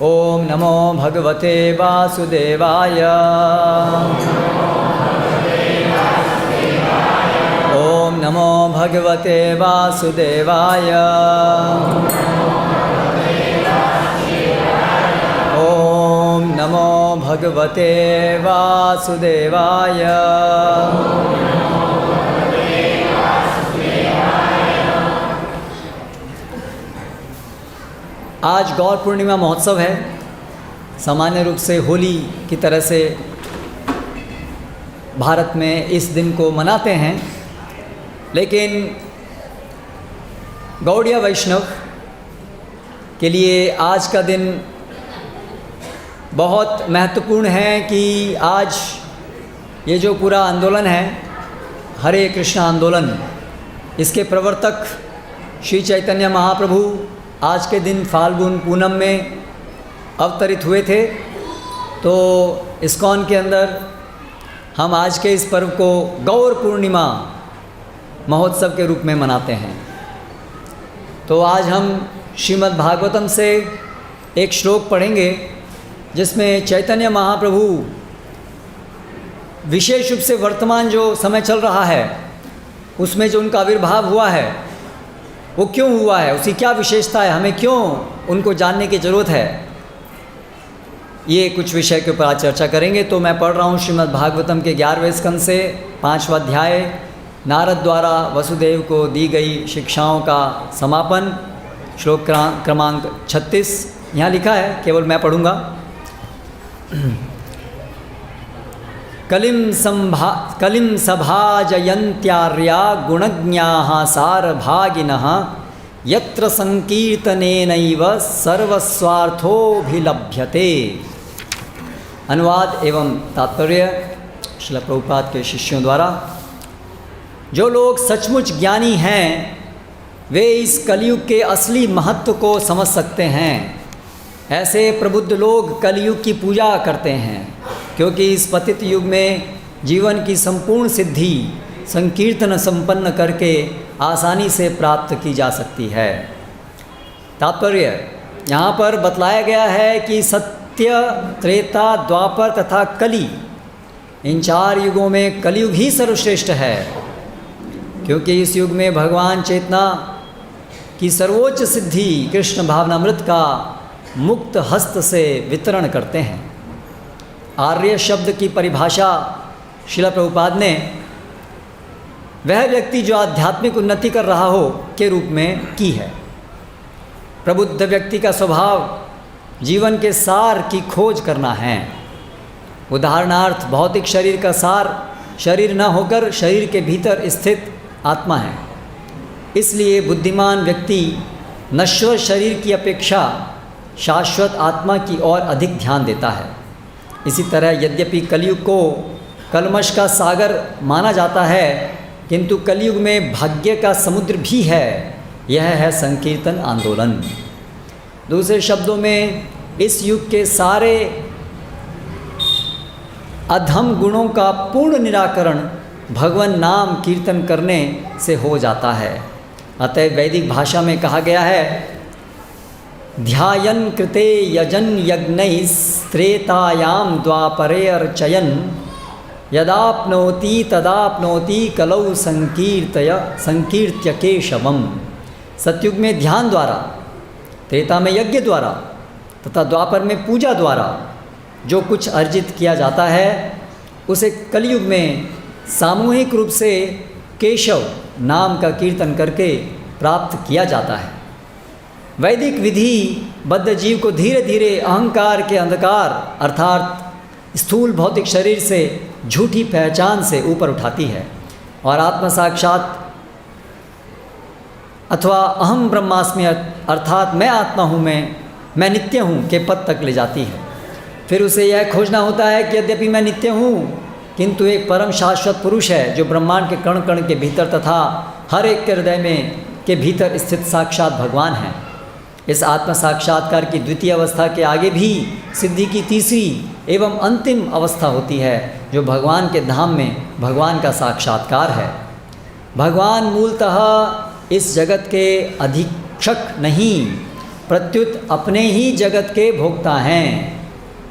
ओम नमो भगवते वासुदेवाय। ओम नमो भगवते वासुदेवाय। ओम नमो भगवते वासुदेवाय। आज गौर पूर्णिमा महोत्सव है। सामान्य रूप से होली की तरह से भारत में इस दिन को मनाते हैं, लेकिन गौड़ीय वैष्णव के लिए आज का दिन बहुत महत्वपूर्ण है कि आज ये जो पूरा आंदोलन है, हरे कृष्ण आंदोलन, इसके प्रवर्तक श्री चैतन्य महाप्रभु आज के दिन फाल्गुन पूनम में अवतरित हुए थे। तो इस्कॉन के अंदर हम आज के इस पर्व को गौर पूर्णिमा महोत्सव के रूप में मनाते हैं। तो आज हम श्रीमद् भागवतम से एक श्लोक पढ़ेंगे जिसमें चैतन्य महाप्रभु विशेष रूप से वर्तमान जो समय चल रहा है उसमें जो उनका आविर्भाव हुआ है वो क्यों हुआ है, उसकी क्या विशेषता है, हमें क्यों उनको जानने की ज़रूरत है, ये कुछ विषय के ऊपर आज चर्चा करेंगे। तो मैं पढ़ रहा हूँ श्रीमद् भागवतम के 11वें स्कंद से 5वां अध्याय, नारद द्वारा वसुदेव को दी गई शिक्षाओं का समापन, श्लोक क्रमांक 36। यहाँ लिखा है, केवल मैं पढ़ूँगा। कलिं सभाजयन्त्यार्या गुणज्ञाः सारभागिनः यत्र संकीर्तनेनैव सर्वस्वार्थोऽभिलभ्यते। अनुवाद एवं तात्पर्य श्रील प्रभुपाद के शिष्यों द्वारा। जो लोग सचमुच ज्ञानी हैं वे इस कलयुग के असली महत्व को समझ सकते हैं। ऐसे प्रबुद्ध लोग कलयुग की पूजा करते हैं, क्योंकि इस पतित युग में जीवन की संपूर्ण सिद्धि संकीर्तन संपन्न करके आसानी से प्राप्त की जा सकती है। तात्पर्य यहाँ पर बतलाया गया है कि सत्य, त्रेता, द्वापर तथा कली, इन 4 युगों में कलयुग ही सर्वश्रेष्ठ है, क्योंकि इस युग में भगवान चेतना की सर्वोच्च सिद्धि कृष्ण भावनामृत का मुक्त हस्त से वितरण करते हैं। आर्य शब्द की परिभाषा श्रील प्रभुपाद ने वह व्यक्ति जो आध्यात्मिक उन्नति कर रहा हो के रूप में की है। प्रबुद्ध व्यक्ति का स्वभाव जीवन के सार की खोज करना है। उदाहरणार्थ भौतिक शरीर का सार शरीर न होकर शरीर के भीतर स्थित आत्मा है। इसलिए बुद्धिमान व्यक्ति नश्वर शरीर की अपेक्षा शाश्वत आत्मा की ओर अधिक ध्यान देता है। इसी तरह यद्यपि कलयुग को कलमश का सागर माना जाता है, किंतु कलयुग में भाग्य का समुद्र भी है। यह है संकीर्तन आंदोलन। दूसरे शब्दों में इस युग के सारे अधम गुणों का पूर्ण निराकरण भगवान नाम कीर्तन करने से हो जाता है। अतः वैदिक भाषा में कहा गया है, ध्यायन कृते यजन यज्ञैस्त्रेतायाम द्वापरे अर्चयन यदाप्नोति तदाप्नोति कलौ संकीर्त्य केशवम। सतयुग में ध्यान द्वारा, त्रेता में यज्ञ द्वारा तथा द्वापर में पूजा द्वारा जो कुछ अर्जित किया जाता है उसे कलयुग में सामूहिक रूप से केशव नाम का कीर्तन करके प्राप्त किया जाता है। वैदिक विधि बद्ध जीव को धीरे धीरे अहंकार के अंधकार अर्थात स्थूल भौतिक शरीर से झूठी पहचान से ऊपर उठाती है और आत्म साक्षात अथवा अहम ब्रह्मास्मि अर्थात मैं आत्मा हूँ, मैं नित्य हूँ के पद तक ले जाती है। फिर उसे यह खोजना होता है कि यद्यपि मैं नित्य हूँ, किंतु एक परम शाश्वत पुरुष है जो ब्रह्मांड के कण कण के भीतर तथा हर एक के हृदय में के भीतर स्थित साक्षात भगवान है। इस आत्म साक्षात्कार की द्वितीय अवस्था के आगे भी सिद्धि की तीसरी एवं अंतिम अवस्था होती है, जो भगवान के धाम में भगवान का साक्षात्कार है। भगवान मूलतः इस जगत के अधीक्षक नहीं प्रत्युत अपने ही जगत के भोक्ता हैं,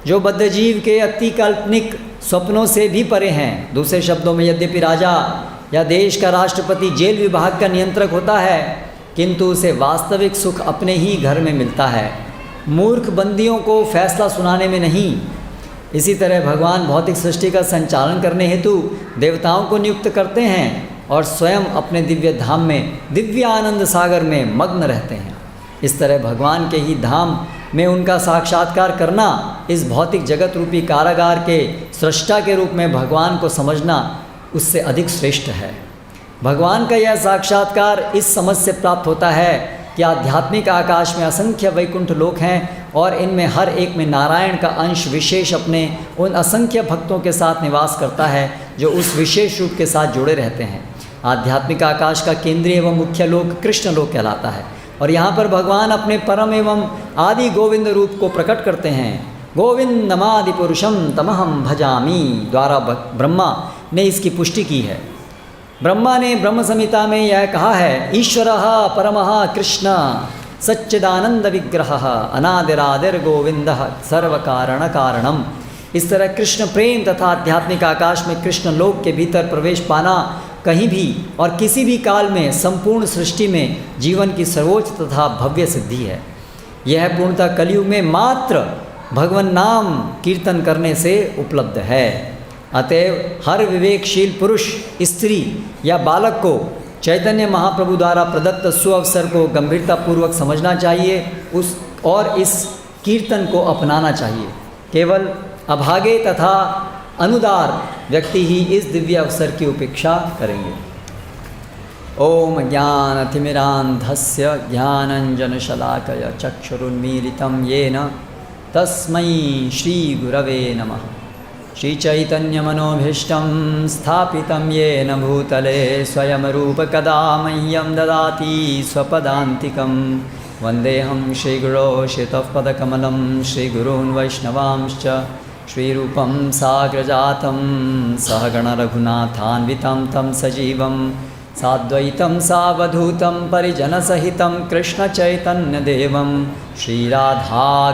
जो बद्धजीव के अति काल्पनिक स्वप्नों से भी परे हैं। दूसरे शब्दों में, यद्यपि राजा या देश का राष्ट्रपति जेल विभाग का नियंत्रक होता है, किंतु उसे वास्तविक सुख अपने ही घर में मिलता है, मूर्ख बंदियों को फैसला सुनाने में नहीं। इसी तरह भगवान भौतिक सृष्टि का संचालन करने हेतु देवताओं को नियुक्त करते हैं और स्वयं अपने दिव्य धाम में, दिव्य आनंद सागर में मग्न रहते हैं। इस तरह भगवान के ही धाम में उनका साक्षात्कार करना, इस भौतिक जगत रूपी कारागार के सृष्टा के रूप में भगवान को समझना उससे अधिक श्रेष्ठ है। भगवान का यह साक्षात्कार इस समझ से प्राप्त होता है कि आध्यात्मिक आकाश में असंख्य वैकुंठ लोक हैं और इनमें हर एक में नारायण का अंश विशेष अपने उन असंख्य भक्तों के साथ निवास करता है जो उस विशेष रूप के साथ जुड़े रहते हैं। आध्यात्मिक आकाश का केंद्रीय एवं मुख्य लोक कृष्ण लोक कहलाता है और यहाँ पर भगवान अपने परम एवं आदि गोविंद रूप को प्रकट करते हैं। गोविंदमादि पुरुषम तमहम भजामी द्वारा ब्रह्मा ने इसकी पुष्टि की है। ब्रह्मा ने ब्रह्म संहिता में यह कहा है, ईश्वरः परमः कृष्ण सच्चिदानंद विग्रहः अनादिरादिर गोविंदः सर्व कारण कारणम। इस तरह कृष्ण प्रेम तथा आध्यात्मिक आकाश में कृष्ण लोक के भीतर प्रवेश पाना कहीं भी और किसी भी काल में संपूर्ण सृष्टि में जीवन की सर्वोच्च तथा भव्य सिद्धि है। यह पूर्णतः कलयुग में मात्र भगवान नाम कीर्तन करने से उपलब्ध है। अतएव हर विवेकशील पुरुष, स्त्री या बालक को चैतन्य महाप्रभु द्वारा प्रदत्त सुअवसर को गंभीरतापूर्वक समझना चाहिए और इस कीर्तन को अपनाना चाहिए। केवल अभागे तथा अनुदार व्यक्ति ही इस दिव्य अवसर की उपेक्षा करेंगे। ओम ज्ञानतिमिरान्धस्य ज्ञानञ्जनशलाकया चक्षुरुन्मीलितं येन तस्मै श्रीगुरवे नमः। श्रीचैतन्यमनोभीष्टं स्थापितं येन भूतले स्वयं रूपकदा मह्यं ददाति स्वपदान्तिकं। वन्देऽहं श्रीगुरो श्रीतःपदकमलं श्रीगुरून् वैष्णवांश्च श्रीरूपं साग्रजातं सहगणरघुनाथान्वितं तं सजीवं साद्वैतं सावधूतं परिजनसहितं कृष्णचैतन्यदेवं श्रीराधाकृष्णपादान्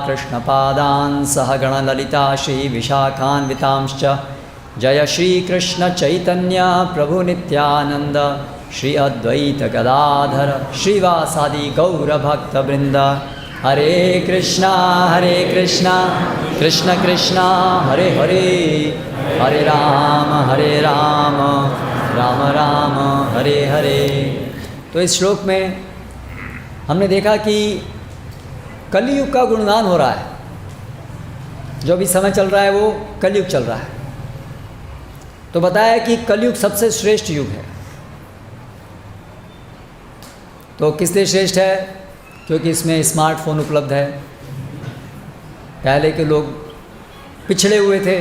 सहगणललिता श्रीविशाखान्वितांश्च। जय श्रीकृष्णचैतन्य प्रभुनित्यानन्द श्री अद्वैत गदाधर श्रीवासादि गौरभक्तवृन्द। हरे कृष्णा कृष्ण कृष्णा हरे हरे, हरे राम राम राम हरे हरे। तो इस श्लोक में हमने देखा कि कलयुग का गुणगान हो रहा है। जो भी समय चल रहा है वो कलयुग चल रहा है। तो बताया कि कलयुग सबसे श्रेष्ठ युग है। तो किस लिए श्रेष्ठ है? क्योंकि इसमें स्मार्टफोन उपलब्ध है। पहले के लोग पिछड़े हुए थे,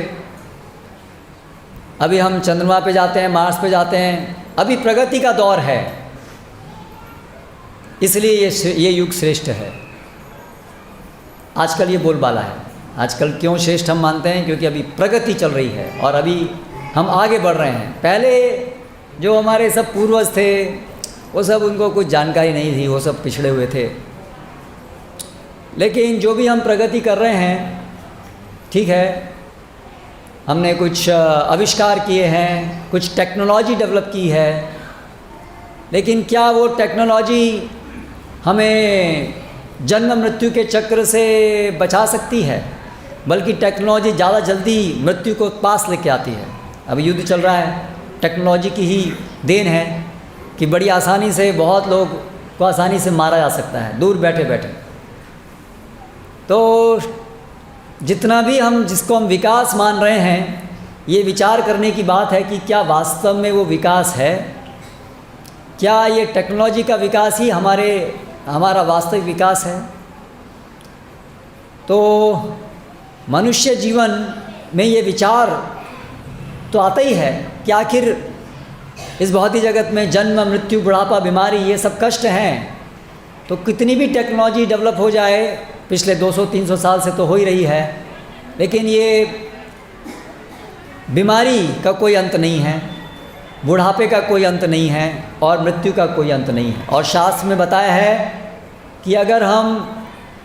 अभी हम चंद्रमा पे जाते हैं, मार्स पे जाते हैं, अभी प्रगति का दौर है, इसलिए ये युग श्रेष्ठ है। आजकल ये बोलबाला है। आजकल क्यों श्रेष्ठ हम मानते हैं? क्योंकि अभी प्रगति चल रही है और अभी हम आगे बढ़ रहे हैं। पहले जो हमारे सब पूर्वज थे वो सब, उनको कुछ जानकारी नहीं थी, वो सब पिछड़े हुए थे। लेकिन जो भी हम प्रगति कर रहे हैं, ठीक है, हमने कुछ आविष्कार किए हैं, कुछ टेक्नोलॉजी डेवलप की है, लेकिन क्या वो टेक्नोलॉजी हमें जन्म मृत्यु के चक्र से बचा सकती है? बल्कि टेक्नोलॉजी ज़्यादा जल्दी मृत्यु को पास लेके आती है। अभी युद्ध चल रहा है, टेक्नोलॉजी की ही देन है कि बड़ी आसानी से बहुत लोग को आसानी से मारा जा सकता है दूर बैठे बैठे। तो जितना भी जिसको हम विकास मान रहे हैं, ये विचार करने की बात है कि क्या वास्तव में वो विकास है? क्या ये टेक्नोलॉजी का विकास ही हमारा वास्तविक विकास है? तो मनुष्य जीवन में ये विचार तो आता ही है कि आखिर इस भौतिक जगत में जन्म मृत्यु बुढ़ापा बीमारी ये सब कष्ट हैं। तो कितनी भी टेक्नोलॉजी डेवलप हो जाए, पिछले 200-300 साल से तो हो ही रही है, लेकिन ये बीमारी का कोई अंत नहीं है, बुढ़ापे का कोई अंत नहीं है और मृत्यु का कोई अंत नहीं है। और शास्त्र में बताया है कि अगर हम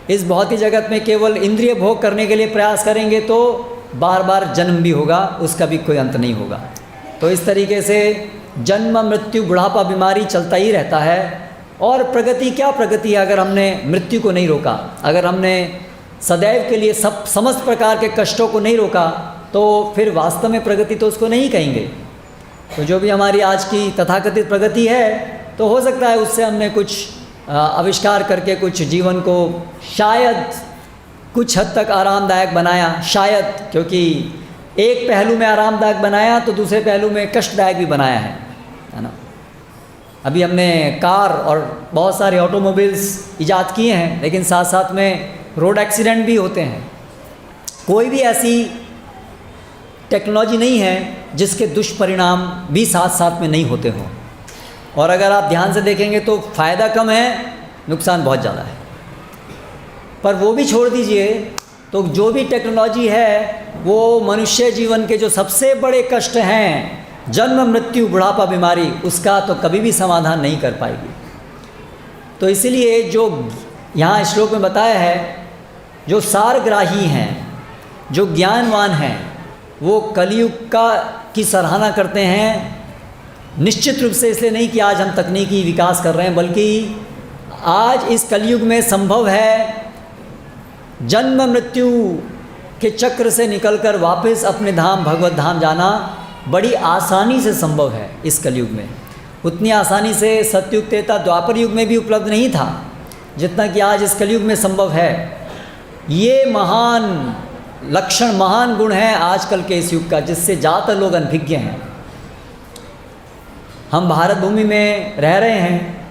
इस भौतिक जगत में केवल इंद्रिय भोग करने के लिए प्रयास करेंगे तो बार बार जन्म भी होगा, उसका भी कोई अंत नहीं होगा। तो इस तरीके से जन्म मृत्यु बुढ़ापा बीमारी चलता ही रहता है। और प्रगति क्या प्रगति है अगर हमने मृत्यु को नहीं रोका, अगर हमने सदैव के लिए सब समस्त प्रकार के कष्टों को नहीं रोका, तो फिर वास्तव में प्रगति तो उसको नहीं कहेंगे। तो जो भी हमारी आज की तथाकथित प्रगति है, तो हो सकता है उससे हमने कुछ आविष्कार करके कुछ जीवन को शायद कुछ हद तक आरामदायक बनाया, शायद, क्योंकि एक पहलू में आरामदायक बनाया तो दूसरे पहलू में कष्टदायक भी बनाया है ना। अभी हमने कार और बहुत सारे ऑटोमोबाइल्स इजाद किए हैं, लेकिन साथ साथ में रोड एक्सीडेंट भी होते हैं। कोई भी ऐसी टेक्नोलॉजी नहीं है जिसके दुष्परिणाम भी साथ साथ में नहीं होते हों। और अगर आप ध्यान से देखेंगे तो फ़ायदा कम है, नुकसान बहुत ज़्यादा है। पर वो भी छोड़ दीजिए, तो जो भी टेक्नोलॉजी है वो मनुष्य जीवन के जो सबसे बड़े कष्ट हैं, जन्म मृत्यु बुढ़ापा बीमारी, उसका तो कभी भी समाधान नहीं कर पाएगी। तो इसीलिए जो यहाँ श्लोक में बताया है, जो सारग्राही हैं, जो ज्ञानवान हैं, वो कलयुग की सराहना करते हैं। निश्चित रूप से इसलिए नहीं कि आज हम तकनीकी विकास कर रहे हैं, बल्कि आज इस कलयुग में संभव है जन्म मृत्यु के चक्र से निकलकर वापस अपने धाम भगवत धाम जाना बड़ी आसानी से संभव है इस कलयुग में। उतनी आसानी से सतयुग त्रेता द्वापर युग में भी उपलब्ध नहीं था जितना कि आज इस कलयुग में संभव है। ये महान लक्षण, महान गुण है आजकल के इस युग का, जिससे ज़्यादातर लोग अनभिज्ञ हैं। हम भारत भूमि में रह रहे हैं।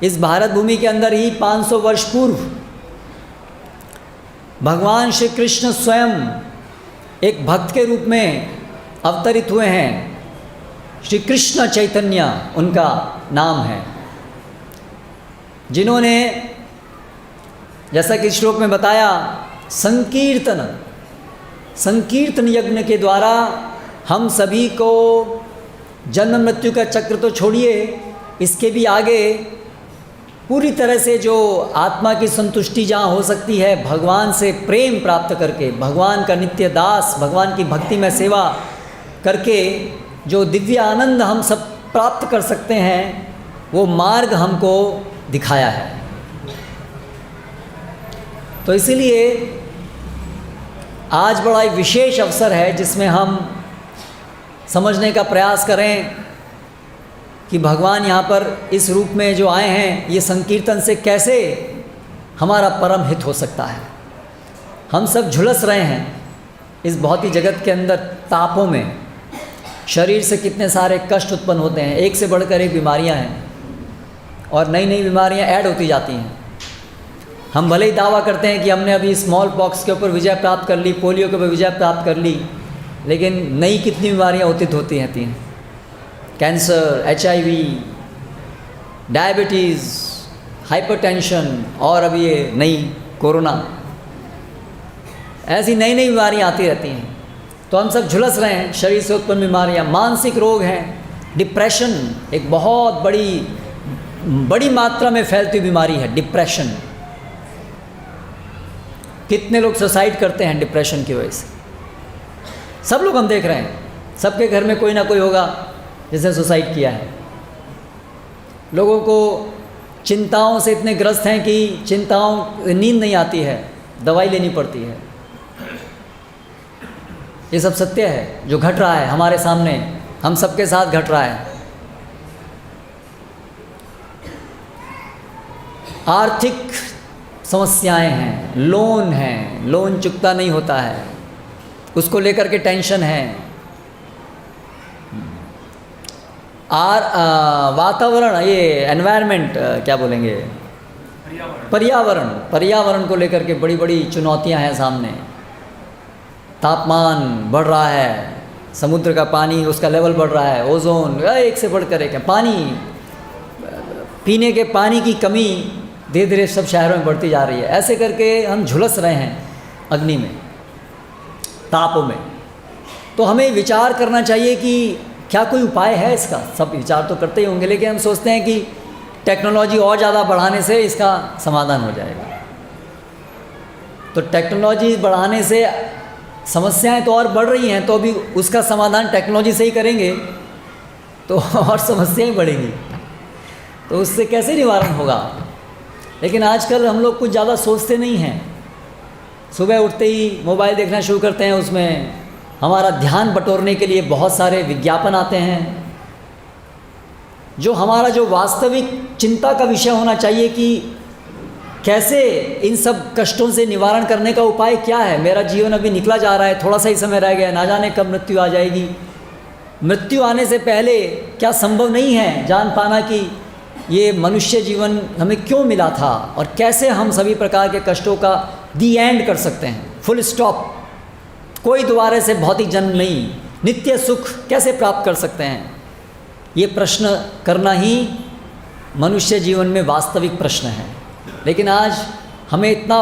इस भारत भूमि के अंदर ही 500 वर्ष पूर्व भगवान श्री कृष्ण स्वयं एक भक्त के रूप में अवतरित हुए हैं। श्री कृष्ण चैतन्य उनका नाम है, जिन्होंने, जैसा कि श्लोक में बताया, संकीर्तन यज्ञ के द्वारा हम सभी को जन्म मृत्यु का चक्र तो छोड़िए, इसके भी आगे पूरी तरह से जो आत्मा की संतुष्टि जहाँ हो सकती है, भगवान से प्रेम प्राप्त करके, भगवान का नित्य दास, भगवान की भक्ति में सेवा करके जो दिव्य आनंद हम सब प्राप्त कर सकते हैं, वो मार्ग हमको दिखाया है। तो इसीलिए आज बड़ा एक विशेष अवसर है जिसमें हम समझने का प्रयास करें कि भगवान यहाँ पर इस रूप में जो आए हैं, ये संकीर्तन से कैसे हमारा परम हित हो सकता है। हम सब झुलस रहे हैं इस भौतिक जगत के अंदर तापों में। शरीर से कितने सारे कष्ट उत्पन्न होते हैं, एक से बढ़कर एक बीमारियाँ हैं और नई नई बीमारियाँ ऐड होती जाती हैं। हम भले ही दावा करते हैं कि हमने अभी स्मॉल पॉक्स के ऊपर विजय प्राप्त कर ली, पोलियो के ऊपर विजय प्राप्त कर ली, लेकिन नई कितनी बीमारियाँ उत्थित होती रहती हैं। कैंसर, HIV, डायबिटीज़, हाइपरटेंशन और अब ये नई कोरोना, ऐसी नई नई बीमारियाँ आती रहती हैं। तो हम सब झुलस रहे हैं। शरीर से उत्पन्न बीमारियाँ, मानसिक रोग हैं, डिप्रेशन एक बहुत बड़ी मात्रा में फैलती बीमारी है। डिप्रेशन, कितने लोग सुसाइड करते हैं डिप्रेशन की वजह से। सब लोग हम देख रहे हैं, सबके घर में कोई ना कोई होगा जिसने सुसाइड किया है। लोगों को चिंताओं से इतने ग्रस्त हैं कि नींद नहीं आती है, दवाई लेनी पड़ती है। ये सब सत्य है जो घट रहा है हमारे सामने, हम सबके साथ घट रहा है। आर्थिक समस्याएं हैं, लोन है, लोन चुकता नहीं होता है, उसको लेकर के टेंशन है। वातावरण, ये एनवायरनमेंट क्या बोलेंगे, पर्यावरण को लेकर के बड़ी बड़ी चुनौतियां हैं सामने। तापमान बढ़ रहा है, समुद्र का पानी, उसका लेवल बढ़ रहा है, ओजोन, एक से बढ़कर एक है। पानी, पीने के पानी की कमी धीरे धीरे सब शहरों में बढ़ती जा रही है। ऐसे करके हम झुलस रहे हैं अग्नि में, तापों में। तो हमें विचार करना चाहिए कि क्या कोई उपाय है इसका। सब विचार तो करते ही होंगे, लेकिन हम सोचते हैं कि टेक्नोलॉजी और ज़्यादा बढ़ाने से इसका समाधान हो जाएगा। तो टेक्नोलॉजी बढ़ाने से समस्याएं तो और बढ़ रही हैं, तो अभी उसका समाधान टेक्नोलॉजी से ही करेंगे तो और समस्याएं बढ़ेंगी, तो उससे कैसे निवारण होगा। लेकिन आजकल हम लोग कुछ ज़्यादा सोचते नहीं हैं, सुबह उठते ही मोबाइल देखना शुरू करते हैं, उसमें हमारा ध्यान बटोरने के लिए बहुत सारे विज्ञापन आते हैं। जो हमारा जो वास्तविक चिंता का विषय होना चाहिए कि कैसे इन सब कष्टों से निवारण करने का उपाय क्या है। मेरा जीवन अभी निकला जा रहा है, थोड़ा सा ही समय रह गया, ना जाने कब मृत्यु आ जाएगी। मृत्यु आने से पहले क्या संभव नहीं है जान पाना कि ये मनुष्य जीवन हमें क्यों मिला था और कैसे हम सभी प्रकार के कष्टों का दी एंड कर सकते हैं, फुल स्टॉप, कोई दोबारा से भौतिक जन्म नहीं, नित्य सुख कैसे प्राप्त कर सकते हैं। ये प्रश्न करना ही मनुष्य जीवन में वास्तविक प्रश्न है। लेकिन आज हमें इतना,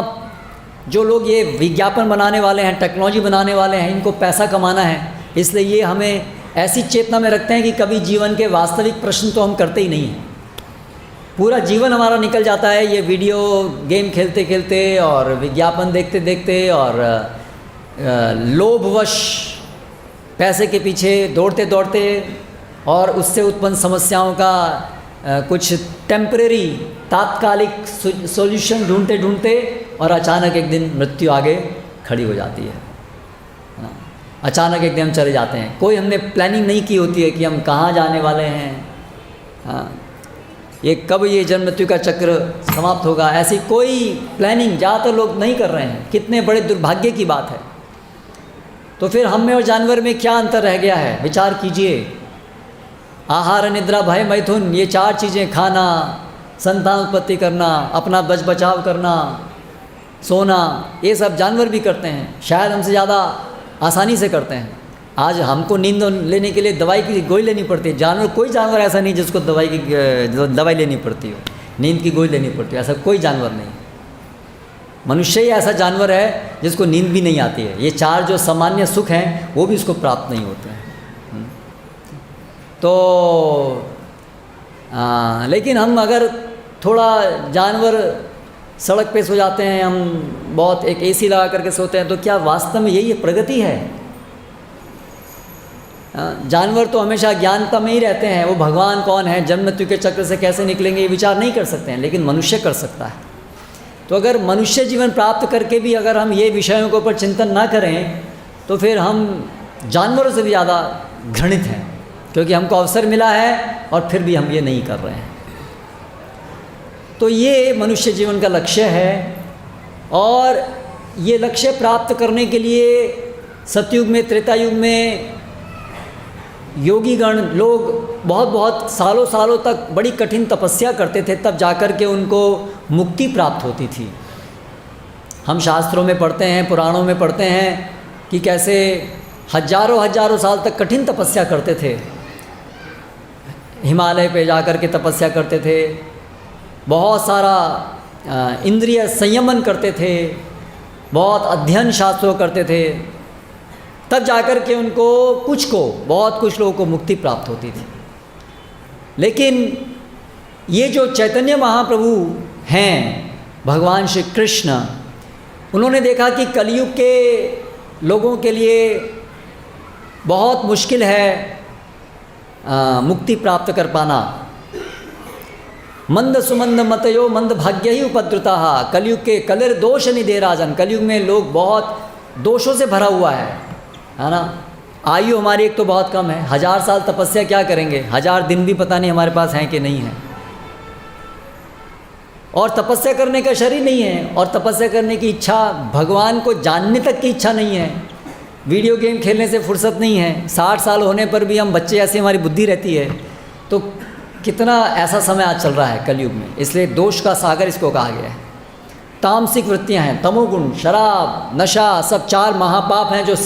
जो लोग ये विज्ञापन बनाने वाले हैं, टेक्नोलॉजी बनाने वाले हैं, इनको पैसा कमाना है, इसलिए ये हमें ऐसी चेतना में रखते हैं कि कभी जीवन के वास्तविक प्रश्न तो हम करते ही नहीं हैं। पूरा जीवन हमारा निकल जाता है ये वीडियो गेम खेलते खेलते और विज्ञापन देखते देखते और लोभवश पैसे के पीछे दौड़ते दौड़ते और उससे उत्पन्न समस्याओं का कुछ टेम्परेरी तात्कालिक सॉल्यूशन ढूंढते ढूंढते और अचानक एक दिन मृत्यु आगे खड़ी हो जाती है। अचानक एक दिन हम चले जाते हैं, कोई हमने प्लानिंग नहीं की होती है कि हम कहाँ जाने वाले हैं, हाँ, ये कब ये जन्म मृत्यु का चक्र समाप्त होगा, ऐसी कोई प्लानिंग ज़्यादातर लोग नहीं कर रहे हैं। कितने बड़े दुर्भाग्य की बात है। तो फिर हम में और जानवर में क्या अंतर रह गया है, विचार कीजिए। आहार, निद्रा, भय, मैथुन, ये 4 चीज़ें, खाना, संतान उत्पत्ति करना, अपना बच बचाव करना, सोना, ये सब जानवर भी करते हैं, शायद हमसे ज़्यादा आसानी से करते हैं। आज हमको नींद लेने के लिए दवाई की गोली लेनी पड़ती है, जानवर, कोई जानवर ऐसा नहीं जिसको दवाई लेनी पड़ती हो, नींद की गोली लेनी पड़ती है, ऐसा कोई जानवर नहीं। मनुष्य ही ऐसा जानवर है जिसको नींद भी नहीं आती है। ये 4 जो सामान्य सुख हैं वो भी इसको प्राप्त नहीं होते हैं। तो लेकिन हम अगर थोड़ा जानवर सड़क पे सो जाते हैं, हम बहुत एक एसी लगा करके सोते हैं, तो क्या वास्तव में यही प्रगति है? जानवर तो हमेशा ज्ञानता में ही रहते हैं, वो भगवान कौन है, जन्म मृत्यु के चक्र से कैसे निकलेंगे, ये विचार नहीं कर सकते हैं, लेकिन मनुष्य कर सकता है। तो अगर मनुष्य जीवन प्राप्त करके भी अगर हम ये विषयों के ऊपर चिंतन ना करें तो फिर हम जानवरों से भी ज़्यादा घृणित हैं, क्योंकि हमको अवसर मिला है और फिर भी हम ये नहीं कर रहे हैं। तो ये मनुष्य जीवन का लक्ष्य है, और ये लक्ष्य प्राप्त करने के लिए सतयुग में, त्रेता युग में योगीगण लोग बहुत बहुत सालों सालों तक बड़ी कठिन तपस्या करते थे, तब जाकर के उनको मुक्ति प्राप्त होती थी। हम शास्त्रों में पढ़ते हैं, पुराणों में पढ़ते हैं कि कैसे हजारों हजारों साल तक कठिन तपस्या करते थे, हिमालय पे जाकर के तपस्या करते थे, बहुत सारा इंद्रिय संयमन करते थे, बहुत अध्ययन शास्त्रों करते थे, तब जाकर के उनको बहुत कुछ लोगों को मुक्ति प्राप्त होती थी। लेकिन ये जो चैतन्य महाप्रभु हैं, भगवान श्री कृष्ण, उन्होंने देखा कि कलयुग के लोगों के लिए बहुत मुश्किल है मुक्ति प्राप्त कर पाना। मंद सुमंद मतयो मंद भाग्य ही उपद्रुता, कलयुग के कलिर दोष निधे राजन, कलयुग में लोग बहुत दोषों से भरा हुआ है ना। आयु हमारी एक तो बहुत कम है, 1000 साल तपस्या क्या करेंगे, 1000 दिन भी पता नहीं हमारे पास हैं कि नहीं है, और तपस्या करने का शरीर नहीं है, और तपस्या करने की इच्छा, भगवान को जानने तक की इच्छा नहीं है, वीडियो गेम खेलने से फुर्सत नहीं है, 60 साल होने पर भी हम बच्चे ऐसी हमारी बुद्धि रहती है। तो कितना ऐसा समय आज चल रहा है कलयुग में, इसलिए दोष का सागर इसको कहा गया है। तामसिक वृत्तियाँ हैं, तमोगुण, शराब, नशा, सब 4 महापाप हैं जो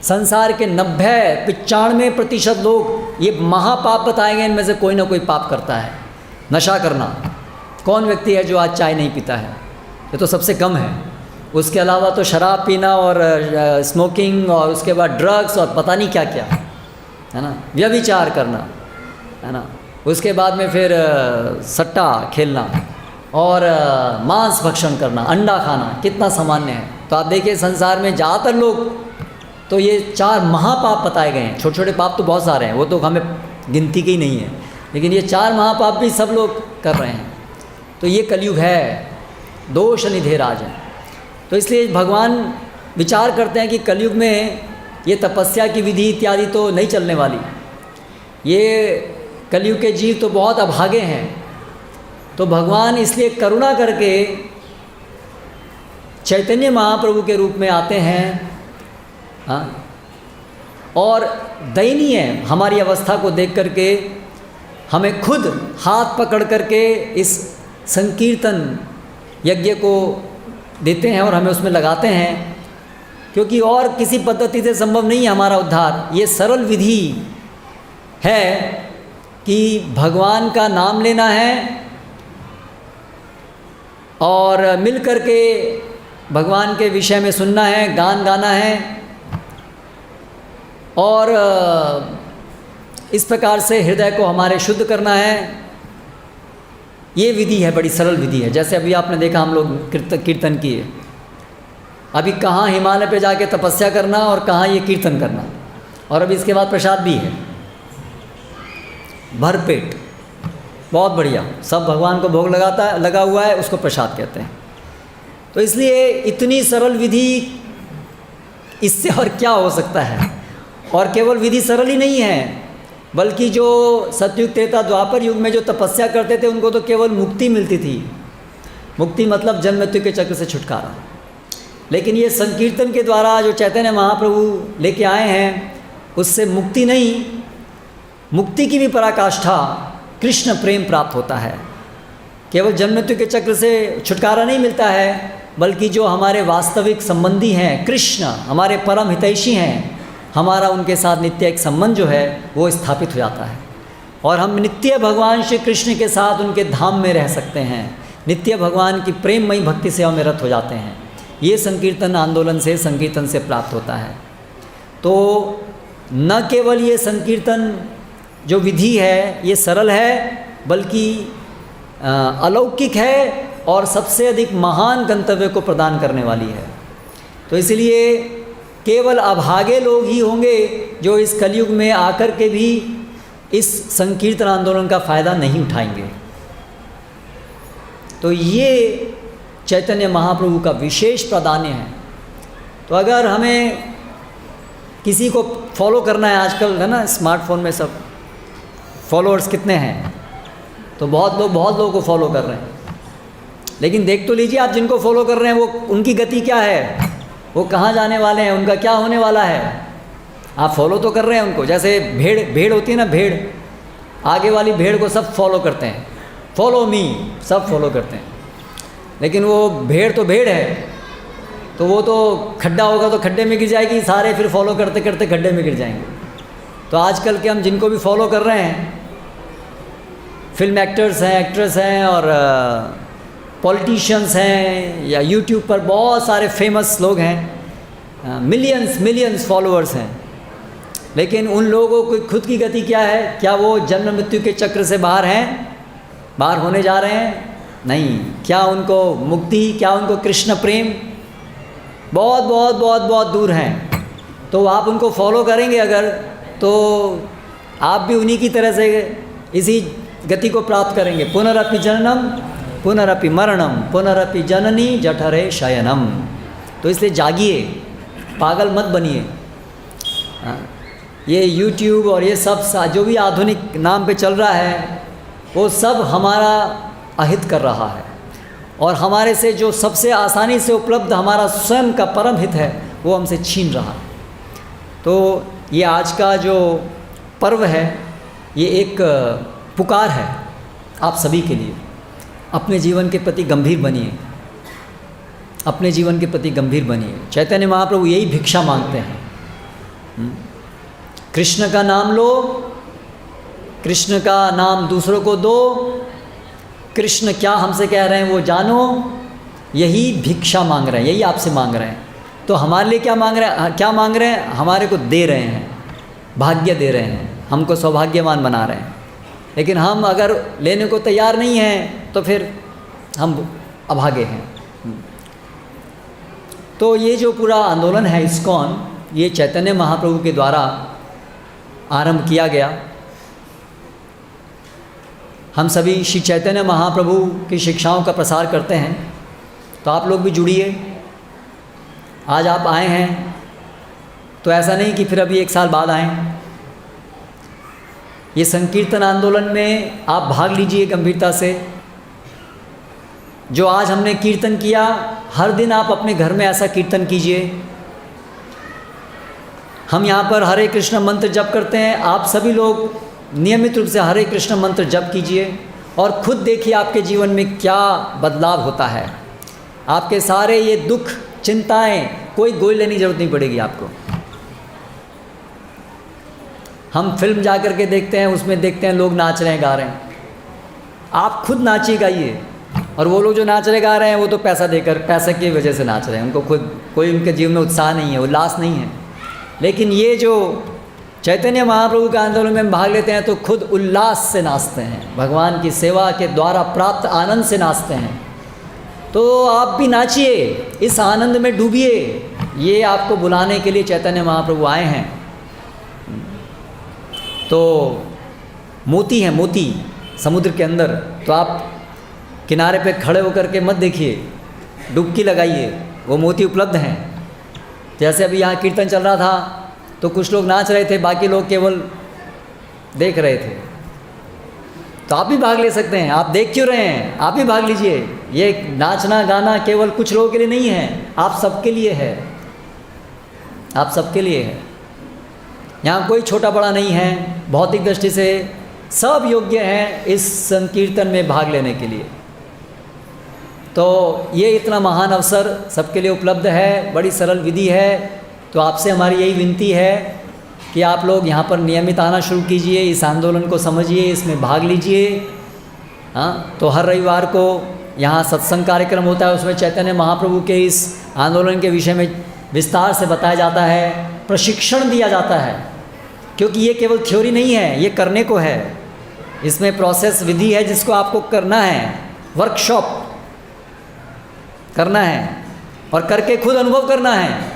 संसार के 90-95% लोग ये महापाप बताए गए, इनमें से कोई ना कोई पाप करता है। नशा करना, कौन व्यक्ति है जो आज चाय नहीं पीता है, ये तो सबसे कम है। उसके अलावा तो शराब पीना और स्मोकिंग, और उसके बाद ड्रग्स और पता नहीं क्या क्या, है ना, व्यभिचार करना, है ना, उसके बाद में फिर सट्टा खेलना, और मांस भक्षण करना, अंडा खाना कितना सामान्य है। तो आप देखिए संसार में ज़्यादातर लोग तो ये 4 महापाप बताए गए हैं। छोटे छोटे पाप तो बहुत सारे हैं, वो तो हमें गिनती के ही नहीं है, लेकिन ये 4 महापाप भी सब लोग कर रहे हैं। तो ये कलयुग है, दोष निधे राज है। तो इसलिए भगवान विचार करते हैं कि कलयुग में ये तपस्या की विधि इत्यादि तो नहीं चलने वाली। ये कलयुग के जीव तो बहुत अभागे हैं। तो भगवान इसलिए करुणा करके चैतन्य महाप्रभु के रूप में आते हैं, हाँ, और दयनीय हमारी अवस्था को देख करके हमें खुद हाथ पकड़ करके इस संकीर्तन यज्ञ को देते हैं और हमें उसमें लगाते हैं, क्योंकि और किसी पद्धति से संभव नहीं है हमारा उद्धार। ये सरल विधि है कि भगवान का नाम लेना है और मिल करके भगवान के विषय में सुनना है, गान गाना है, और इस प्रकार से हृदय को हमारे शुद्ध करना है। ये विधि है, बड़ी सरल विधि है। जैसे अभी आपने देखा हम लोग कीर्तन किए, अभी कहाँ हिमालय पे जाके तपस्या करना और कहाँ ये कीर्तन करना, और अभी इसके बाद प्रसाद भी है भरपेट, बहुत बढ़िया, सब भगवान को भोग लगा हुआ है, उसको प्रसाद कहते हैं। तो इसलिए इतनी सरल विधि, इससे और क्या हो सकता है। और केवल विधि सरल ही नहीं है, बल्कि जो सतयुग त्रेता द्वापर युग में जो तपस्या करते थे उनको तो केवल मुक्ति मिलती थी। मुक्ति मतलब जन्म मृत्यु के चक्र से छुटकारा। लेकिन ये संकीर्तन के द्वारा जो चैतन्य महाप्रभु लेके आए हैं, उससे मुक्ति नहीं, मुक्ति की भी पराकाष्ठा कृष्ण प्रेम प्राप्त होता है। केवल जन्म मृत्यु के चक्र से छुटकारा नहीं मिलता है, बल्कि जो हमारे वास्तविक संबंधी हैं, कृष्ण हमारे परम हितैषी हैं, हमारा उनके साथ नित्य एक संबंध जो है वो स्थापित हो जाता है, और हम नित्य भगवान श्री कृष्ण के साथ उनके धाम में रह सकते हैं, नित्य भगवान की प्रेममयी भक्ति सेवा में रत हो जाते हैं। ये संकीर्तन आंदोलन से, संकीर्तन से प्राप्त होता है। तो न केवल ये संकीर्तन जो विधि है ये सरल है, बल्कि अलौकिक है और सबसे अधिक महान गंतव्य को प्रदान करने वाली है। तो इसलिए केवल अभागे लोग ही होंगे जो इस कलयुग में आकर के भी इस संकीर्तन आंदोलन का फ़ायदा नहीं उठाएंगे। तो ये चैतन्य महाप्रभु का विशेष प्राधान्य है। तो अगर हमें किसी को फॉलो करना है, आजकल है ना स्मार्टफोन में सब फॉलोअर्स कितने हैं, तो बहुत लोगों को फॉलो कर रहे हैं। लेकिन देख तो लीजिए आप जिनको फॉलो कर रहे हैं वो उनकी गति क्या है, वो कहाँ जाने वाले हैं, उनका क्या होने वाला है। आप फॉलो तो कर रहे हैं उनको, जैसे भेड़ होती है ना, भेड़, आगे वाली भेड़ को सब फॉलो करते हैं, फॉलो मी, सब फॉलो करते हैं। लेकिन वो भेड़ तो भेड़ है, तो वो तो खड्डा होगा तो खड्डे में गिर जाएगी, सारे फिर फॉलो करते करते खड्डे में गिर जाएंगे। तो आजकल के हम जिनको भी फॉलो कर रहे हैं, फिल्म एक्टर्स हैं, एक्ट्रेस हैं, और पॉलिटिशियंस हैं, या यूट्यूब पर बहुत सारे फेमस लोग हैं, मिलियंस फॉलोअर्स हैं। लेकिन उन लोगों की खुद की गति क्या है? क्या वो जन्म मृत्यु के चक्र से बाहर हैं, बाहर होने जा रहे हैं? नहीं। क्या उनको मुक्ति, क्या उनको कृष्ण प्रेम? बहुत बहुत बहुत बहुत दूर हैं। तो आप उनको फॉलो करेंगे अगर, तो आप भी उन्हीं की तरह से इसी गति को प्राप्त करेंगे। पुनरपि जननम पुनरपि मरणम पुनरपि जननी जठरे शयनम। तो इसलिए जागिए, पागल मत बनिए। ये YouTube और ये सब जो भी आधुनिक नाम पे चल रहा है, वो सब हमारा अहित कर रहा है, और हमारे से जो सबसे आसानी से उपलब्ध हमारा स्वयं का परम हित है वो हमसे छीन रहा है। तो ये आज का जो पर्व है, ये एक पुकार है आप सभी के लिए। अपने जीवन के प्रति गंभीर बनिए, अपने जीवन के प्रति गंभीर बनिए। चैतन्य महाप्रभु यही भिक्षा मांगते हैं। कृष्ण का नाम लो, कृष्ण का नाम दूसरों को दो, कृष्ण क्या हमसे कह रहे हैं वो जानो, यही भिक्षा मांग रहे हैं, यही आपसे मांग रहे हैं। तो हमारे लिए क्या मांग रहे हैं? क्या मांग रहे हैं? हमारे को दे रहे हैं, भाग्य दे रहे हैं, हमको सौभाग्यवान बना रहे हैं। लेकिन हम अगर लेने को तैयार नहीं हैं तो फिर हम अभागे हैं। तो ये जो पूरा आंदोलन है इस्कॉन, ये चैतन्य महाप्रभु के द्वारा आरंभ किया गया। हम सभी श्री चैतन्य महाप्रभु की शिक्षाओं का प्रसार करते हैं, तो आप लोग भी जुड़िए। आज आप आए हैं तो ऐसा नहीं कि फिर अभी 1 साल बाद आएँ। ये संकीर्तन आंदोलन में आप भाग लीजिए गंभीरता से। जो आज हमने कीर्तन किया, हर दिन आप अपने घर में ऐसा कीर्तन कीजिए। हम यहाँ पर हरे कृष्ण मंत्र जप करते हैं, आप सभी लोग नियमित रूप से हरे कृष्ण मंत्र जप कीजिए और खुद देखिए आपके जीवन में क्या बदलाव होता है। आपके सारे ये दुख, चिंताएं, कोई गोली लेने की जरूरत नहीं पड़ेगी आपको। हम फिल्म जा कर के देखते हैं, उसमें देखते हैं लोग नाच रहे हैं, गा रहे हैं। आप खुद नाचिए, गाइए। और वो लोग जो नाच रहे गा रहे हैं वो तो पैसा देकर, पैसे की वजह से नाच रहे हैं। उनको खुद कोई उनके जीवन में उत्साह नहीं है, उल्लास नहीं है। लेकिन ये जो चैतन्य महाप्रभु के आंदोलन में भाग लेते हैं तो खुद उल्लास से नाचते हैं, भगवान की सेवा के द्वारा प्राप्त आनंद से नाचते हैं। तो आप भी नाचिए, इस आनंद में डूबिए। ये आपको बुलाने के लिए चैतन्य महाप्रभु आए हैं। तो मोती है, मोती समुद्र के अंदर, तो आप किनारे पे खड़े होकर के मत देखिए, डुबकी लगाइए, वो मोती उपलब्ध हैं। जैसे अभी यहाँ कीर्तन चल रहा था तो कुछ लोग नाच रहे थे, बाकी लोग केवल देख रहे थे। तो आप भी भाग ले सकते हैं। आप देख क्यों रहे हैं, आप भी भाग लीजिए। ये नाचना गाना केवल कुछ लोगों के लिए नहीं है, आप सबके लिए है, आप सबके लिए है। यहाँ कोई छोटा बड़ा नहीं है, भौतिक दृष्टि से सब योग्य हैं इस संकीर्तन में भाग लेने के लिए। तो ये इतना महान अवसर सबके लिए उपलब्ध है, बड़ी सरल विधि है। तो आपसे हमारी यही विनती है कि आप लोग यहाँ पर नियमित आना शुरू कीजिए, इस आंदोलन को समझिए, इसमें भाग लीजिए। हाँ, तो हर रविवार को यहाँ सत्संग कार्यक्रम होता है, उसमें चैतन्य महाप्रभु के इस आंदोलन के विषय में विस्तार से बताया जाता है, प्रशिक्षण दिया जाता है। क्योंकि ये केवल थ्योरी नहीं है, ये करने को है। इसमें प्रोसेस विधि है जिसको आपको करना है, वर्कशॉप करना है और करके खुद अनुभव करना है।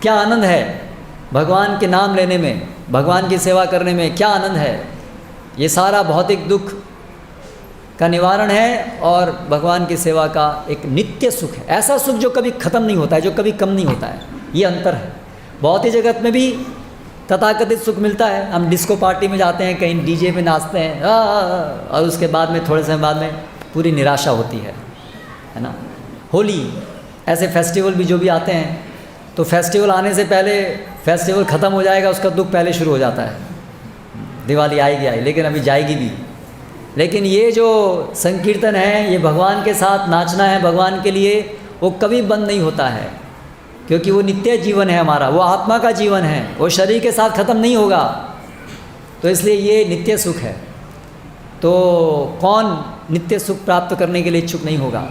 क्या आनंद है भगवान के नाम लेने में, भगवान की सेवा करने में, क्या आनंद है। ये सारा भौतिक दुख का निवारण है और भगवान की सेवा का एक नित्य सुख है। ऐसा सुख जो कभी ख़त्म नहीं होता है, जो कभी कम नहीं होता है। ये अंतर है। भौतिक जगत में भी तथाकथित सुख मिलता है। हम डिस्को पार्टी में जाते हैं, कहीं डीजे पे नाचते हैं, और उसके बाद में थोड़े समय बाद में पूरी निराशा होती है ना। होली, ऐसे फेस्टिवल भी जो भी आते हैं, तो फेस्टिवल आने से पहले फेस्टिवल ख़त्म हो जाएगा, उसका दुख पहले शुरू हो जाता है। दिवाली आएगी आई, लेकिन अभी जाएगी भी। लेकिन ये जो संकीर्तन है, ये भगवान के साथ नाचना है भगवान के लिए, वो कभी बंद नहीं होता है। क्योंकि वो नित्य जीवन है हमारा, वो आत्मा का जीवन है, वो शरीर के साथ ख़त्म नहीं होगा। तो इसलिए ये नित्य सुख है। तो कौन नित्य सुख प्राप्त करने के लिए इच्छुक नहीं होगा।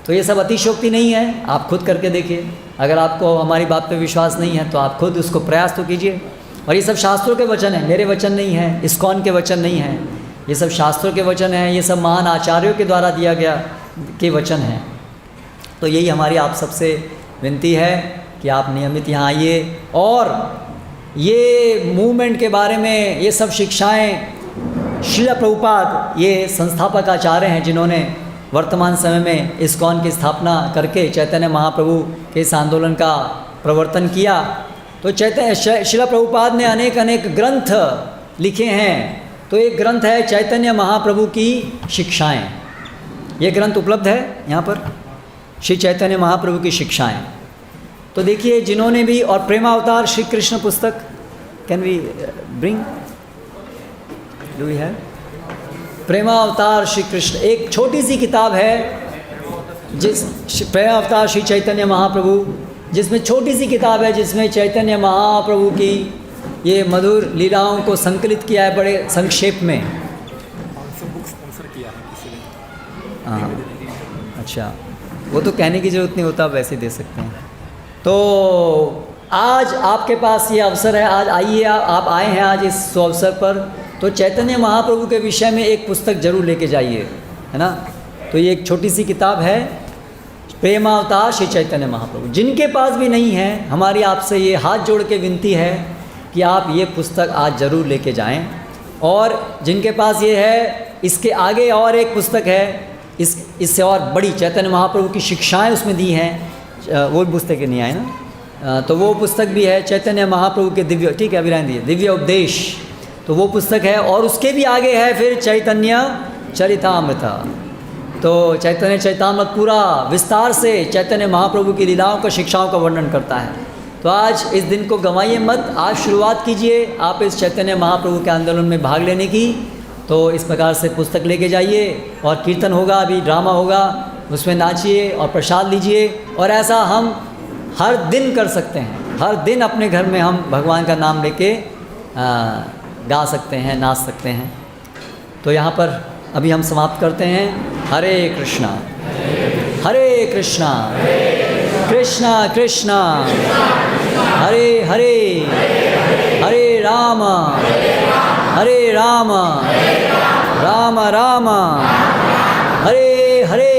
तो ये सब अतिशयोक्ति नहीं है, आप खुद करके देखिए। अगर आपको हमारी बात पे विश्वास नहीं है तो आप खुद उसको प्रयास तो कीजिए। और ये सब शास्त्रों के वचन हैं, मेरे वचन नहीं हैं, इस्कॉन के वचन नहीं हैं। ये सब शास्त्रों के वचन हैं, ये सब महान आचार्यों के द्वारा दिया गया के वचन हैं। तो यही हमारी आप सबसे विनती है कि आप नियमित यहाँ आइए और ये मूवमेंट के बारे में, ये सब शिक्षाएं श्रील प्रभुपाद, ये संस्थापक आचार्य हैं जिन्होंने वर्तमान समय में इस्कॉन की स्थापना करके चैतन्य महाप्रभु के इस आंदोलन का प्रवर्तन किया। तो श्रील प्रभुपाद ने अनेक अनेक ग्रंथ लिखे हैं। तो एक ग्रंथ है चैतन्य महाप्रभु की शिक्षाएं। ये ग्रंथ उपलब्ध है यहाँ पर, श्री चैतन्य महाप्रभु की शिक्षाएं। तो देखिए जिन्होंने भी, और प्रेमावतार श्री कृष्ण पुस्तक, can we bring, do we have Premavatar Shri Krishna, एक छोटी सी किताब है जिस प्रेमावतार श्री चैतन्य महाप्रभु, जिसमें छोटी सी किताब है जिसमें चैतन्य महाप्रभु की ये मधुर लीलाओं को संकलित किया है बड़े संक्षेप में। हाँ, अच्छा, वो तो कहने की ज़रूरत नहीं होता, आप वैसे दे सकते हैं। तो आज आपके पास ये अवसर है, आज आइए, आप आए हैं आज इस अवसर पर। तो चैतन्य महाप्रभु के विषय में एक पुस्तक जरूर लेके जाइए, है ना। तो ये एक छोटी सी किताब है, प्रेमावतार श्री चैतन्य महाप्रभु। जिनके पास भी नहीं है, हमारी आपसे ये हाथ जोड़ के विनती है कि आप ये पुस्तक आज ज़रूर लेके जाएं। और जिनके पास ये है, इसके आगे और एक पुस्तक है, इससे और बड़ी चैतन्य महाप्रभु की शिक्षाएं उसमें दी हैं, वो पुस्तकें नहीं आए ना, तो वो पुस्तक भी है चैतन्य महाप्रभु के दिव्य, ठीक है अभिराम दिए, दिव्य उपदेश, तो वो पुस्तक है। और उसके भी आगे है फिर चैतन्य चरितामृत। तो चैतन्य चरितामृत पूरा विस्तार से चैतन्य महाप्रभु की लीलाओं का, शिक्षाओं का वर्णन करता है। तो आज इस दिन को गंवाइए मत, आज शुरुआत कीजिए आप इस चैतन्य महाप्रभु के आंदोलन में भाग लेने की। तो इस प्रकार से पुस्तक लेके जाइए, और कीर्तन होगा, अभी ड्रामा होगा, उसमें नाचिए और प्रसाद लीजिए। और ऐसा हम हर दिन कर सकते हैं, हर दिन अपने घर में हम भगवान का नाम लेके गा सकते हैं, नाच सकते हैं। तो यहाँ पर अभी हम समाप्त करते हैं। हरे कृष्णा कृष्णा कृष्णा हरे हरे, हरे राम राम राम हरे हरे।